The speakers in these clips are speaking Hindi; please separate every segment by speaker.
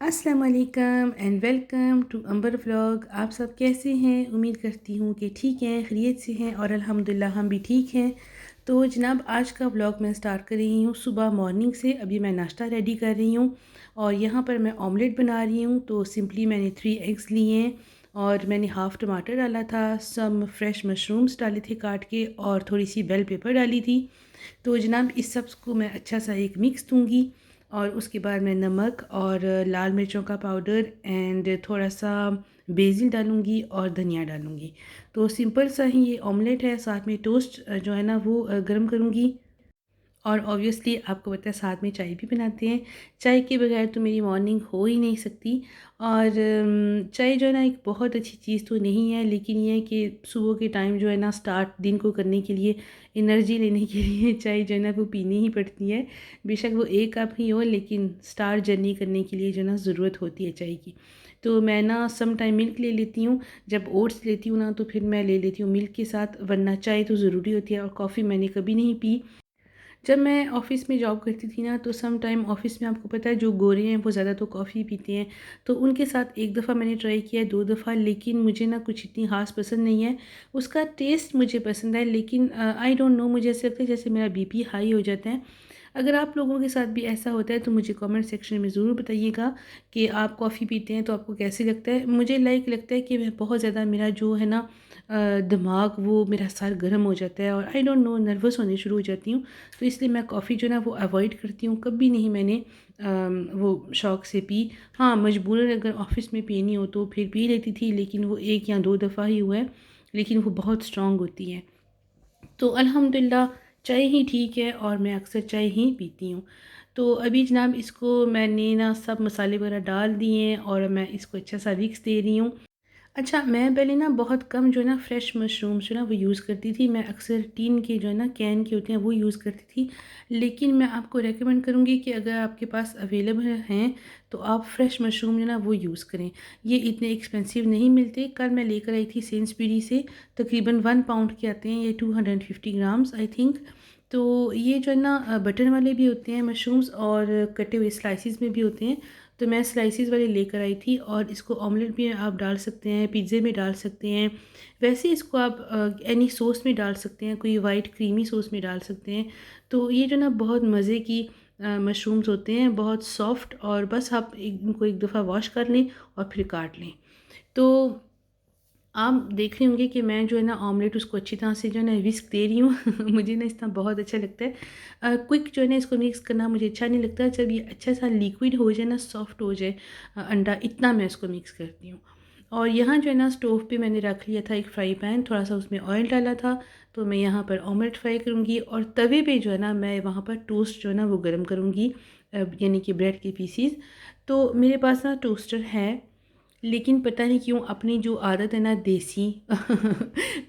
Speaker 1: अस्सलाम वालेकुम and welcome to Ambar vlog. आप सब कैसे हैं? उम्मीद करती हूँ कि ठीक हैं, खैरियत से हैं और अल्हम्दुलिल्लाह हम भी ठीक हैं। तो जनाब आज का व्लॉग मैं स्टार्ट कर रही हूँ सुबह मॉर्निंग से। अभी मैं नाश्ता रेडी कर रही हूँ और यहाँ पर मैं ऑमलेट बना रही हूँ। तो सिंपली मैंने 3 एग्स लिए हैं और मैंने हाफ़ टमाटर डाला था, सम फ्रेश मशरूम्स डाले थे काट के और थोड़ी सी बेल पेपर डाली थी। तो जनाब इस सब को मैं अच्छा सा एक मिक्स दूँगी और उसके बाद मैं नमक और लाल मिर्चों का पाउडर एंड थोड़ा सा बेसिल डालूँगी और धनिया डालूँगी। तो सिंपल सा ही ये ऑमलेट है। साथ में टोस्ट जो है ना वो गर्म करूँगी और ऑब्वियसली आपको पता है साथ में चाय भी बनाते हैं। चाय के बगैर तो मेरी मॉर्निंग हो ही नहीं सकती। और चाय जो है ना एक बहुत अच्छी चीज़ तो नहीं है, लेकिन ये है कि सुबह के टाइम जो है ना स्टार्ट दिन को करने के लिए, एनर्जी लेने के लिए चाय जो है ना वो पीनी ही पड़ती है। बेशक वो 1 कप ही हो, लेकिन स्टार्ट जर्नी करने के लिए जो है ना ज़रूरत होती है चाय की। तो मैं ना सम टाइम मिल्क ले लेती हूँ। जब ओट्स लेती हूँ ना तो फिर मैं ले लेती हूँ मिल्क के साथ, वरना चाय तो ज़रूरी होती है। और कॉफ़ी मैंने कभी नहीं पी। जब मैं ऑफ़िस में जॉब करती थी ना तो सम टाइम ऑफ़िस में आपको पता है जो गोरे हैं वो ज़्यादा तो कॉफ़ी पीते हैं। तो उनके साथ एक दफ़ा मैंने ट्राई किया, 2 दफ़ा, लेकिन मुझे ना कुछ इतनी ख़ास पसंद नहीं है। उसका टेस्ट मुझे पसंद है, लेकिन आई डोंट नो, मुझे ऐसा लगता है जैसे मेरा बीपी हाई हो जाता है। अगर आप लोगों के साथ भी ऐसा होता है तो मुझे कमेंट सेक्शन में ज़रूर बताइएगा कि आप कॉफ़ी पीते हैं तो आपको कैसे लगता है। मुझे लगता है कि मैं बहुत ज़्यादा, मेरा जो है ना दिमाग, वो मेरा सर गर्म हो जाता है और आई डोंट नो, नर्वस होने शुरू हो जाती हूँ। तो इसलिए मैं कॉफ़ी जो है ना वो अवॉइड करती हूँ। कभी नहीं मैंने वो शौक़ से पी। हाँ, मजबूरन अगर ऑफ़िस में पीनी हो तो फिर पी लेती थी, लेकिन वो 1 या 2 दफ़ा ही हुआ है, लेकिन वो बहुत स्ट्रॉन्ग होती है। तो अल्हम्दुलिल्लाह चाय ही ठीक है और मैं अक्सर चाय ही पीती हूँ। तो अभी जनाब इसको मैंने ना सब मसाले वगैरह डाल दिए हैं और मैं इसको अच्छा सा मिक्स दे रही हूँ। अच्छा, मैं पहले ना बहुत कम जो है ना फ्रेश मशरूम्स जो है ना वो यूज़ करती थी। मैं अक्सर टीन के जो है ना कैन के होते हैं वो यूज़ करती थी। लेकिन मैं आपको रेकमेंड करूँगी कि अगर आपके पास अवेलेबल हैं तो आप फ्रेश मशरूम जो है ना वो यूज़ करें। ये इतने एक्सपेंसिव नहीं मिलते। कल मैं लेकर आई थी सेंसबरी से, तकरीबन 1 पाउंड के आते हैं ये, 250 ग्राम्स आई थिंक। तो ये जो है ना बटन वाले भी होते हैं मशरूम्स और कटे हुए स्लाइसेस में भी होते हैं। तो मैं स्लाइसेस वाले लेकर आई थी और इसको ऑमलेट में आप डाल सकते हैं, पिज़्ज़े में डाल सकते हैं। वैसे इसको आप एनी सॉस में डाल सकते हैं, कोई वाइट क्रीमी सॉस में डाल सकते हैं। तो ये जो ना बहुत मज़े की मशरूम्स होते हैं, बहुत सॉफ्ट, और बस आप इनको एक दफ़ा वॉश कर लें और फिर काट लें। तो आप देख रहे होंगे कि मैं जो है ना ऑमलेट उसको अच्छी तरह से जो है ना विस्क दे रही हूँ। मुझे ना इस तरह बहुत अच्छा लगता है। क्विक जो है ना इसको मिक्स करना मुझे अच्छा नहीं लगता। जब ये अच्छा सा लिक्विड हो जाए ना, सॉफ्ट हो जाए अंडा, इतना मैं इसको मिक्स करती हूँ। और यहाँ जो है ना स्टोव पे मैंने रख लिया था एक फ्राई पैन, थोड़ा सा उसमें ऑयल डाला था। तो मैं यहाँ पर ऑमलेट फ्राई करूँगी और तवे पे जो है ना मैं वहाँ पर टोस्ट जो है ना वो गर्म करूँगी, यानी कि ब्रेड के पीसीज। तो मेरे पास ना टोस्टर है, लेकिन पता नहीं क्यों अपनी जो आदत है ना देसी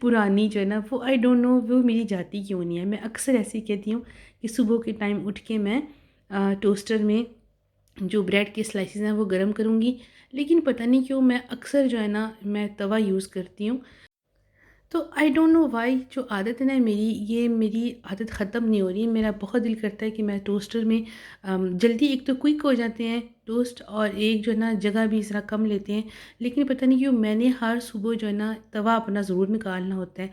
Speaker 1: पुरानी जो है ना, वो आई डोंट नो वो मेरी जाती क्यों नहीं है। मैं अक्सर ऐसे ही कहती हूँ कि सुबह के टाइम उठ के मैं टोस्टर में जो ब्रेड के स्लाइसेस हैं वो गरम करूँगी, लेकिन पता नहीं क्यों मैं अक्सर जो है ना मैं तवा यूज़ करती हूँ। तो आई डोंट नो व्हाई, जो आदत है ना मेरी, ये मेरी आदत ख़त्म नहीं हो रही। मेरा बहुत दिल करता है कि मैं टोस्टर में जल्दी, एक तो क्विक हो जाते हैं टोस्ट और एक जो है ना जगह भी ज़रा कम लेते हैं। लेकिन पता नहीं क्यों मैंने हर सुबह जो है ना तवा अपना ज़रूर निकालना होता है।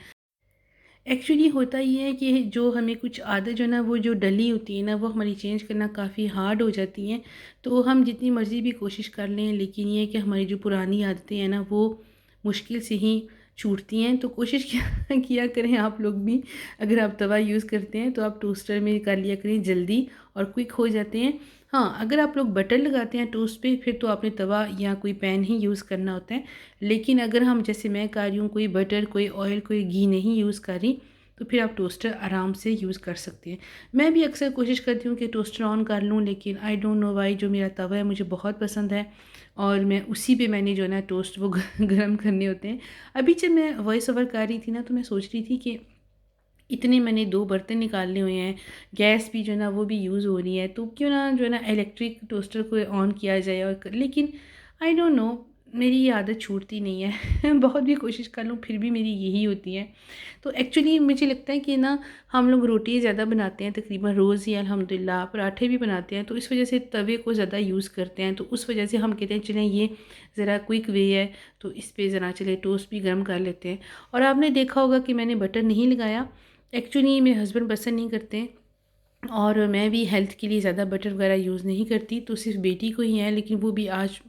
Speaker 1: एक्चुअली होता ये है कि जो हमें कुछ आदत जो है ना वो जो डली होती है ना वो हमारी चेंज करना काफ़ी हार्ड हो जाती हैं। तो हम जितनी मर्ज़ी भी कोशिश कर लें, लेकिन ये है कि हमारी जो पुरानी आदतें हैं ना वो मुश्किल से ही छूटती हैं। तो कोशिश किया किया करें आप लोग भी, अगर आप तवा यूज़ करते हैं तो आप टोस्टर में कर लिया करें, जल्दी और क्विक हो जाते हैं। हाँ, अगर आप लोग बटर लगाते हैं टोस्ट पे फिर तो आपने तवा या कोई पैन ही यूज़ करना होता है। लेकिन अगर हम, जैसे मैं कर रही हूँ, कोई बटर, कोई ऑयल, कोई घी नहीं यूज़ कर रही, तो फिर आप टोस्टर आराम से यूज़ कर सकते हैं। मैं भी अक्सर कोशिश करती हूँ कि टोस्टर ऑन कर लूँ, लेकिन आई डोंट नो व्हाई, जो मेरा तवा है मुझे बहुत पसंद है और मैं उसी पे मैंने जो है ना टोस्ट वो गर्म करने होते हैं। अभी जब मैं वॉइस ओवर कर रही थी ना तो मैं सोच रही थी कि इतने मैंने 2 बर्तन निकाले हुए हैं, गैस भी जो है ना वो भी यूज़ हो रही है, तो क्यों ना जो है ना इलेक्ट्रिक टोस्टर को ऑन किया जाए और लेकिन आई डोंट नो, मेरी ये आदत छूटती नहीं है बहुत भी कोशिश कर लूँ फिर भी मेरी यही होती है। तो एक्चुअली मुझे लगता है कि ना हम लोग रोटी ज़्यादा बनाते हैं तकरीबन रोज़ ही अल्हम्दुलिल्लाह, पराठे भी बनाते हैं, तो इस वजह से तवे को ज़्यादा यूज़ करते हैं, तो उस वजह से हम कहते हैं चलें ये ज़रा क्विक वे है, तो इस पे ज़रा चले टोस्ट भी गर्म कर लेते हैं। और आपने देखा होगा कि मैंने बटर नहीं लगाया, एक्चुअली मेरे हस्बैंड पसंद नहीं करते और मैं भी हेल्थ के लिए ज़्यादा बटर वगैरह यूज़ नहीं करती, तो सिर्फ बेटी को ही है, लेकिन वो भी आज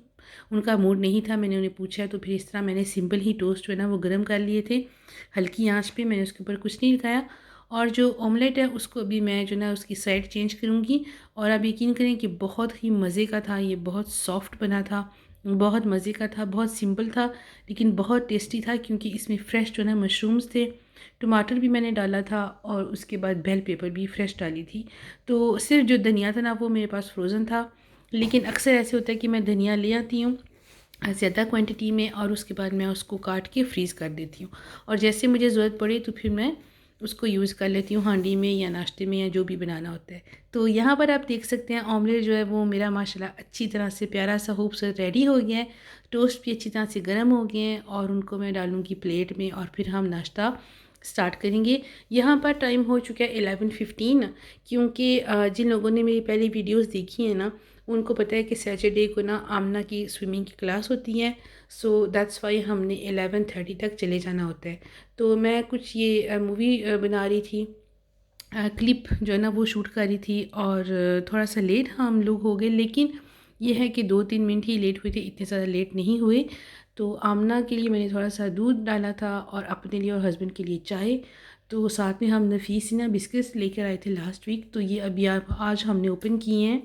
Speaker 1: उनका मूड नहीं था। मैंने उन्हें पूछा तो फिर इस तरह मैंने सिंपल ही टोस्ट जो है ना वो गर्म कर लिए थे हल्की आंच पे, मैंने उसके ऊपर कुछ नहीं लगाया। और जो ऑमलेट है उसको अभी मैं जो ना उसकी साइड चेंज करूँगी। और आप यकीन करें कि बहुत ही मज़े का था, ये बहुत सॉफ्ट बना था, बहुत मज़े का था, बहुत सिंपल था, लेकिन बहुत टेस्टी था क्योंकि इसमें फ़्रेश जो है ना मशरूम्स थे, टमाटर भी मैंने डाला था और उसके बाद बेल पेपर भी फ्रेश डाली थी। तो सिर्फ जो धनिया था ना वो मेरे पास फ्रोज़न था, लेकिन अक्सर ऐसे होता है कि मैं धनिया ले आती हूँ ज़्यादा क्वांटिटी में और उसके बाद मैं उसको काट के फ्रीज़ कर देती हूँ, और जैसे मुझे ज़रूरत पड़े तो फिर मैं उसको यूज़ कर लेती हूँ हांडी में या नाश्ते में या जो भी बनाना होता है। तो यहाँ पर आप देख सकते हैं ऑमलेट जो है वो मेरा माशाल्लाह अच्छी तरह से प्यारा सा खूबसूरत रेडी हो गया है। टोस्ट भी अच्छी तरह से गर्म हो गए हैं और उनको मैं डालूँगी प्लेट में और फिर हम नाश्ता स्टार्ट करेंगे। यहाँ पर टाइम हो चुका है 11:15, क्योंकि जिन लोगों ने मेरी पहली वीडियोस देखी है ना उनको पता है कि सैटरडे को ना आमना की स्विमिंग की क्लास होती है, सो दैट्स वाई हमने 11:30 तक चले जाना होता है। तो मैं कुछ ये मूवी बना रही थी, क्लिप जो है ना वो शूट करी थी और थोड़ा सा लेट हम लोग हो गए, लेकिन ये है कि 2-3 मिनट ही लेट हुए थे, इतने ज़्यादा लेट नहीं हुए। तो आमना के लिए मैंने थोड़ा सा दूध डाला था और अपने लिए और हस्बैंड के लिए चाय। तो साथ में हम नफीस ना बिस्किट्स लेकर आए थे लास्ट वीक, तो ये अभी आप आज हमने ओपन किए हैं।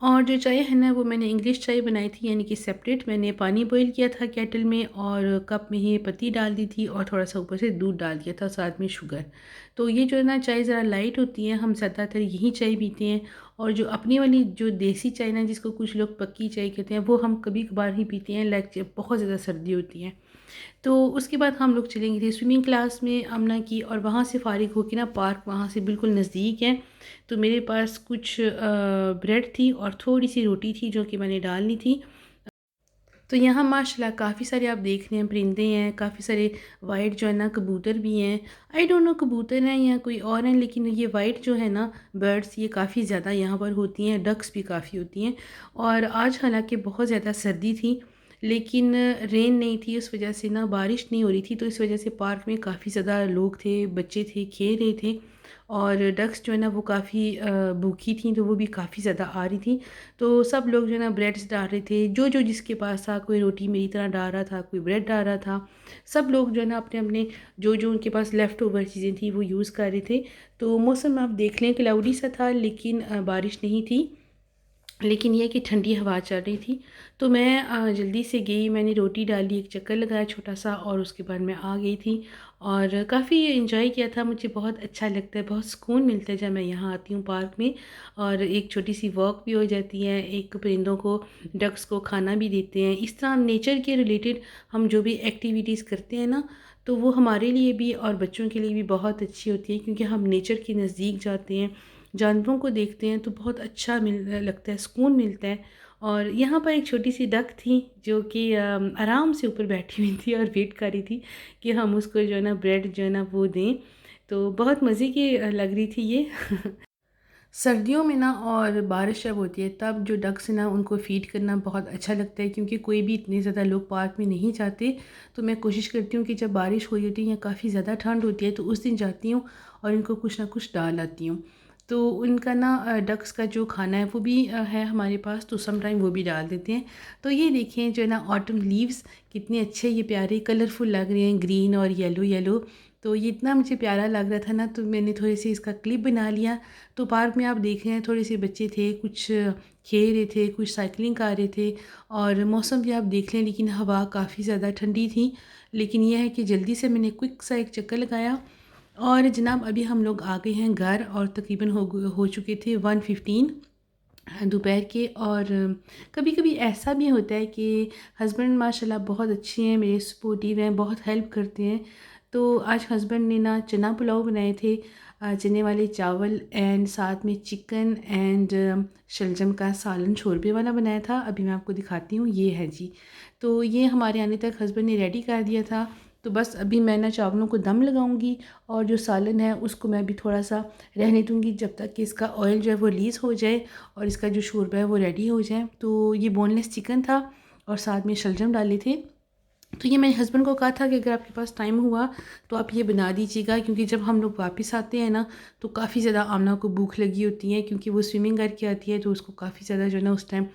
Speaker 1: और जो चाय है ना वो मैंने इंग्लिश चाय बनाई थी, यानी कि सेपरेट मैंने पानी बॉईल किया था केटल में और कप में ही पत्ती डाल दी थी और थोड़ा सा ऊपर से दूध डाल दिया था, साथ में शुगर। तो ये जो है ना चाय ज़रा लाइट होती है, हम ज़्यादातर यही चाय पीते हैं। और जो अपनी वाली जो देसी चाय ना जिसको कुछ लोग पक्की चाय कहते हैं वो हम कभी कभार ही पीते हैं, लाइक जब बहुत ज़्यादा सर्दी होती है। तो उसके बाद हम लोग चलेंगे थे स्विमिंग क्लास में आमना की, और वहाँ से फ़ारिग होके ना पार्क वहाँ से बिल्कुल नज़दीक है। तो मेरे पास कुछ ब्रेड थी और थोड़ी सी रोटी थी जो कि मैंने डालनी थी। तो यहाँ माशाल्लाह काफ़ी सारे आप देख रहे हैं परिंदे हैं, काफ़ी सारे वाइट जो है ना कबूतर भी हैं। आई डोंट नो कबूतर हैं या कोई और हैं, लेकिन ये वाइट जो है ना बर्ड्स ये काफ़ी ज़्यादा यहाँ पर होती हैं, डक्स भी काफ़ी होती हैं। और आज हालांकि बहुत ज़्यादा सर्दी थी, लेकिन रेन नहीं थी, उस वजह से ना बारिश नहीं हो रही थी, तो इस वजह से पार्क में काफ़ी ज़्यादा लोग थे, बच्चे थे, खेल रहे थे। और डक्स जो है ना वो काफ़ी भूखी थी, तो वो भी काफ़ी ज़्यादा आ रही थी। तो सब लोग जो है ना ब्रेड्स डाल रहे थे, जो जिसके पास था, कोई रोटी मेरी तरह डाल रहा था, कोई ब्रेड डाल रहा था। सब लोग जो है ना अपने अपने जो उनके पास लेफ़्ट ओवर चीज़ें थी वो यूज़ कर रहे थे। तो मौसम आप देख लें क्लाउडी सा था, लेकिन बारिश नहीं थी, लेकिन ये कि ठंडी हवा चल रही थी। तो मैं जल्दी से गई, मैंने रोटी डाली, एक चक्कर लगाया छोटा-सा और उसके बाद मैं आ गई थी और काफ़ी एंजॉय किया था। मुझे बहुत अच्छा लगता है, बहुत सुकून मिलता है जब मैं यहाँ आती हूँ पार्क में, और एक छोटी-सी वॉक भी हो जाती है, एक परिंदों को, डक्स को खाना भी देते हैं। इस तरह नेचर के रिलेटेड हम जो भी एक्टिविटीज़ करते हैं ना, तो वो हमारे लिए भी और बच्चों के लिए भी बहुत अच्छी होती है, क्योंकि हम नेचर के नज़दीक जाते हैं, जानवरों को देखते हैं तो बहुत अच्छा लगता है, सुकून मिलता है। और यहाँ पर एक छोटी सी डक थी जो कि आराम से ऊपर बैठी हुई थी और वेट कर रही थी कि हम उसको जो है ना ब्रेड जो है ना वो दें। तो बहुत मज़े की लग रही थी ये सर्दियों में ना और बारिश जब होती है तब जो डक्स हैं ना उनको फ़ीड करना बहुत अच्छा लगता है, क्योंकि कोई भी इतने ज़्यादा लोग पार्क में नहीं जाते। तो मैं कोशिश करती हूँ कि जब बारिश हो रही होती है या काफ़ी ज़्यादा ठंड होती है तो उस दिन जाती हूँ और इनको कुछ ना कुछ डाल आती हूँ। तो उनका ना डक्स का जो खाना है वो भी है हमारे पास, तो सम टाइम वो भी डाल देते हैं। तो ये देखें जो है ना ऑटम लीव्स कितने अच्छे ये प्यारे कलरफुल लग रहे हैं, ग्रीन और येलो येलो। तो ये इतना मुझे प्यारा लग रहा था ना, तो मैंने थोड़ी सी इसका क्लिप बना लिया। तो पार्क में आप देख रहे हैं थोड़े से बच्चे थे, कुछ खेल रहे थे, कुछ साइकिलिंग कर रहे थे, और मौसम भी आप देख लें, लेकिन हवा काफ़ी ज़्यादा ठंडी थी। लेकिन यह है कि जल्दी से मैंने क्विक सा एक चक्कर लगाया और जनाब अभी हम लोग आ गए हैं घर, और तकरीबन हो चुके थे 1:15 दोपहर के। और कभी कभी ऐसा भी होता है कि हस्बैंड माशाल्लाह बहुत अच्छे हैं, मेरे सपोर्टिव हैं, बहुत हेल्प करते हैं। तो आज हस्बैंड ने ना चना पुलाव बनाए थे। चने वाले चावल एंड साथ में चिकन एंड शलजम का सालन शोरबे वाला बनाया था। अभी मैं आपको दिखाती हूँ, ये है जी। तो ये हमारे आने तक हस्बैंड ने रेडी कर दिया था। तो बस अभी मैं ना चावलों को दम लगाऊंगी और जो सालन है उसको मैं अभी थोड़ा सा रहने दूंगी जब तक कि इसका ऑयल जो है वो रिलीज़ हो जाए और इसका जो शोरबा है वो रेडी हो जाए। तो ये बोनलेस चिकन था और साथ में शलजम डाले थे। तो ये मैंने हस्बैंड को कहा था कि अगर आपके पास टाइम हुआ तो आप ये बना दीजिएगा, क्योंकि जब हम लोग वापस आते हैं ना तो काफ़ी ज़्यादा आमना को भूख लगी होती है, क्योंकि वो स्विमिंग करके आती है तो उसको काफ़ी ज़्यादा जो है ना उस टाइम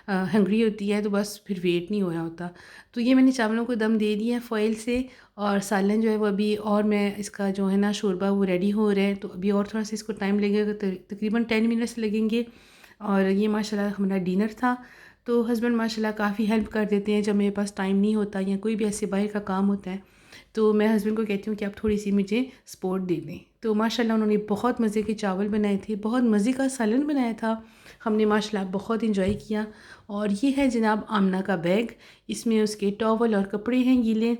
Speaker 1: हंग्री होती है, तो बस फिर वेट नहीं हो रहा होता। तो ये मैंने चावलों को दम दे दिया है फॉइल से और सालन जो है वो अभी, और मैं इसका जो है ना शोरबा वो रेडी हो रहा है, तो अभी और थोड़ा सा इसको टाइम लगेगा, तकरीबन 10 मिनट्स लगेंगे। और ये माशाल्लाह हमारा डिनर था। तो हस्बैंड माशाल्लाह काफ़ी हेल्प कर देते हैं जब मेरे पास टाइम नहीं होता या कोई भी ऐसे बाहर का काम होता है, तो मैं हस्बैंड को कहती हूँ कि आप थोड़ी सी मुझे सपोर्ट दे दें। तो माशाल्लाह उन्होंने बहुत मज़े के चावल बनाए थे, बहुत मज़े का सालन बनाया था, हमने माशाल्लाह बहुत इंजॉय किया। और ये है जनाब आमना का बैग, इसमें उसके टॉवल और कपड़े हैं गीले,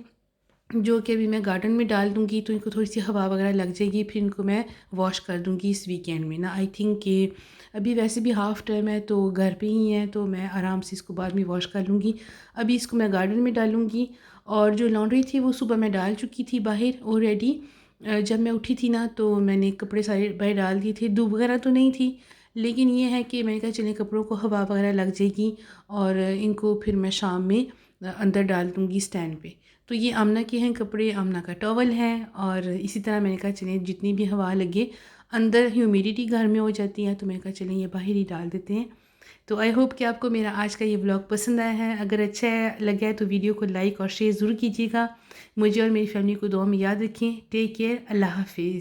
Speaker 1: जो कि अभी मैं गार्डन में डाल दूँगी तो इनको थोड़ी सी हवा वगैरह लग जाएगी, फिर इनको मैं वॉश कर दूँगी इस वीकेंड में ना। आई थिंक कि अभी वैसे भी हाफ़ टर्म है तो घर पे ही है, तो मैं आराम से इसको बाद में वॉश कर लूँगी। अभी इसको मैं गार्डन में डालूँगी। और जो लॉन्ड्री थी वो सुबह मैं डाल चुकी थी बाहर ऑलरेडी। जब मैं उठी थी ना तो मैंने कपड़े सारे बाहर डाल दिए थे, धूप वगैरह तो नहीं थी, लेकिन ये है कि मैंने कहा चलिए कपड़ों को हवा वगैरह लग जाएगी और इनको फिर मैं शाम में अंदर डाल दूँगी स्टैंड पे। तो ये आमना के हैं कपड़े, आमना का टॉवल है, और इसी तरह मैंने कहा चलिए जितनी भी हवा लगे, अंदर ह्यूमिडिटी घर में हो जाती है, तो मैंने कहा चलिए ये बाहर ही डाल देते हैं। तो आई होप कि आपको मेरा आज का ये व्लॉग पसंद आया है। अगर अच्छा लगा है तो वीडियो को लाइक और शेयर ज़रूर कीजिएगा। मुझे और मेरी फैमिली को दुआ में याद रखें। टेक केयर, अल्लाह हाफिज़।